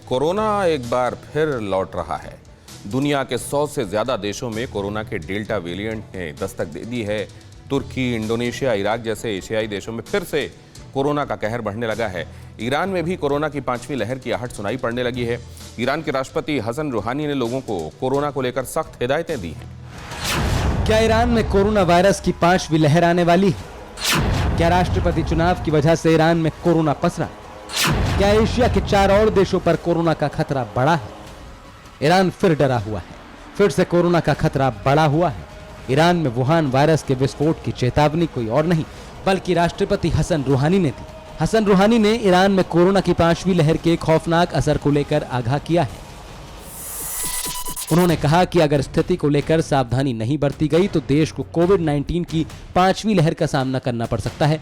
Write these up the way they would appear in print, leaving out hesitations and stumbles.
Corona एक बार फिर लौट रहा है। दुनिया के 100 से ज्यादा देशों में कोरोना के डेल्टा वेरिएंट ने दस्तक दे दी है। तुर्की, इंडोनेशिया, इराक जैसे एशियाई देशों में फिर से कोरोना का कहर बढ़ने लगा है। ईरान में भी कोरोना की 5वीं लहर की आहट सुनाई पड़ने लगी है। ईरान के राष्ट्रपति हसन रूहानी ने लोगों को कोरोना को लेकर सख्त हिदायतें दी हैं। क्या ईरान में कोरोना वायरस की 5वीं लहर आने वाली है? क्या राष्ट्रपति चुनाव की वजह से ईरान में कोरोना पसरा? क्या एशिया के 4 और देशों पर कोरोना का खतरा बढ़ा है? ईरान फिर डरा हुआ है, फिर से कोरोना का खतरा बढ़ा हुआ है। ईरान में वुहान वायरस के विस्फोट की चेतावनी कोई और नहीं बल्कि राष्ट्रपति हसन रूहानी ने दी। हसन रूहानी ने ईरान में कोरोना की 5वीं लहर के खौफनाक असर को लेकर आगाह किया है। उन्होंने कहा कि अगर स्थिति को लेकर सावधानी नहीं बरती गई तो देश को कोविड-19 की 5वीं लहर का सामना करना पड़ सकता है।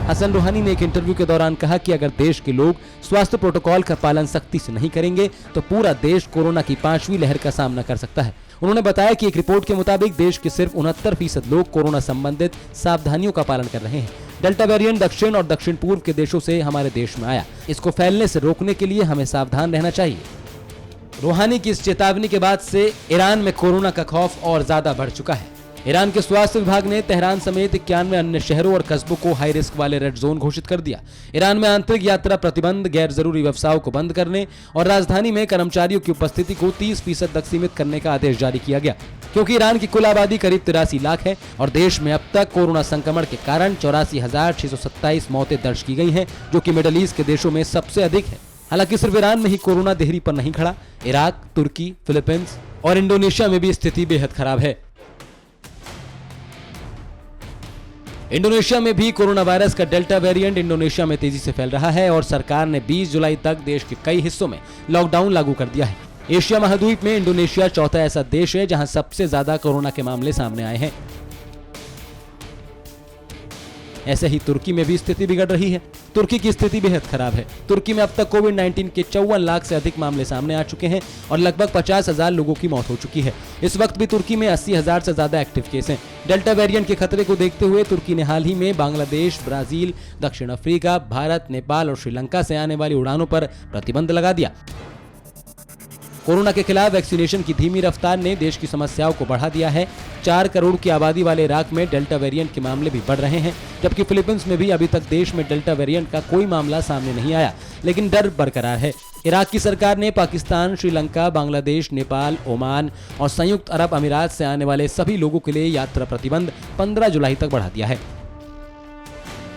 हसन रूहानी ने एक इंटरव्यू के दौरान कहा कि अगर देश के लोग स्वास्थ्य प्रोटोकॉल का पालन सख्ती से नहीं करेंगे तो पूरा देश कोरोना की 5वीं लहर का सामना कर सकता है। उन्होंने बताया कि एक रिपोर्ट के मुताबिक देश के सिर्फ 69% लोग कोरोना संबंधित सावधानियों का पालन कर रहे हैं। डेल्टा वेरिएंट दक्षिण और दक्षिण पूर्व के देशों से हमारे देश में आया। इसको फैलने से रोकने के लिए हमें सावधान रहना चाहिए। रूहानी की इस चेतावनी के बाद से ईरान में कोरोना का खौफ और ज्यादा बढ़ चुका है। ईरान के स्वास्थ्य विभाग ने तेहरान समेत 91 अन्य शहरों और कस्बों को हाई रिस्क वाले रेड जोन घोषित कर दिया। ईरान में आंतरिक यात्रा प्रतिबंध, गैर जरूरी व्यवसायों को बंद करने और राजधानी में कर्मचारियों की उपस्थिति को 30% तक सीमित करने का आदेश जारी किया गया। क्योंकि ईरान की कुल आबादी करीब 83 लाख है और देश में अब तक कोरोना संक्रमण के कारण 84,627 मौतें दर्ज की गई हैं, जो कि मिडिल ईस्ट के देशों में सबसे अधिक है। हालांकि सिर्फ ईरान में ही कोरोना देहरी पर नहीं खड़ा, इराक, तुर्की, फिलीपींस और इंडोनेशिया में भी स्थिति बेहद खराब है। इंडोनेशिया में भी कोरोना वायरस का डेल्टा वेरिएंट इंडोनेशिया में तेजी से फैल रहा है और सरकार ने 20 जुलाई तक देश के कई हिस्सों में लॉकडाउन लागू कर दिया है। एशिया महाद्वीप में इंडोनेशिया चौथा ऐसा देश है जहां सबसे ज्यादा कोरोना के मामले सामने आए हैं। ऐसे ही तुर्की में भी स्थिति बिगड़ रही है। तुर्की की स्थिति बेहद खराब है। तुर्की में अब तक कोविड-19 के 54 लाख से अधिक मामले सामने आ चुके हैं और लगभग 50,000 लोगों की मौत हो चुकी है। इस वक्त भी तुर्की में 80,000 से ज्यादा एक्टिव केस हैं। डेल्टा वेरिएंट के खतरे को देखते हुए तुर्की ने हाल ही में बांग्लादेश, ब्राजील, दक्षिण अफ्रीका, भारत, नेपाल और श्रीलंका से आने वाली उड़ानों पर प्रतिबंध लगा दिया। कोरोना के खिलाफ वैक्सीनेशन की धीमी रफ्तार ने देश की समस्याओं को बढ़ा दिया है। 4 करोड़ की आबादी वाले इराक में डेल्टा वेरिएंट के मामले भी बढ़ रहे हैं, जबकि फिलीपींस में भी अभी तक देश में डेल्टा वेरिएंट का कोई मामला सामने नहीं आया, लेकिन डर बरकरार है। इराक की सरकार ने पाकिस्तान, श्रीलंका, बांग्लादेश, नेपाल, ओमान और संयुक्त अरब अमीरात से आने वाले सभी लोगों के लिए यात्रा प्रतिबंध 15 जुलाई तक बढ़ा दिया है।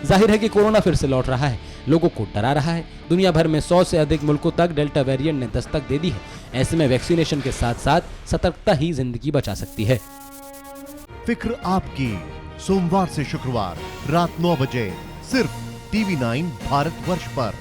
जाहिर है कि कोरोना फिर से लौट रहा है, लोगों को डरा रहा है। दुनिया भर में 100 से अधिक मुल्कों तक डेल्टा वेरिएंट ने दस्तक दे दी है। ऐसे में वैक्सीनेशन के साथ साथ सतर्कता ही जिंदगी बचा सकती है। फिक्र आपकी, सोमवार से शुक्रवार रात 9 बजे सिर्फ TV9 भारतवर्ष पर।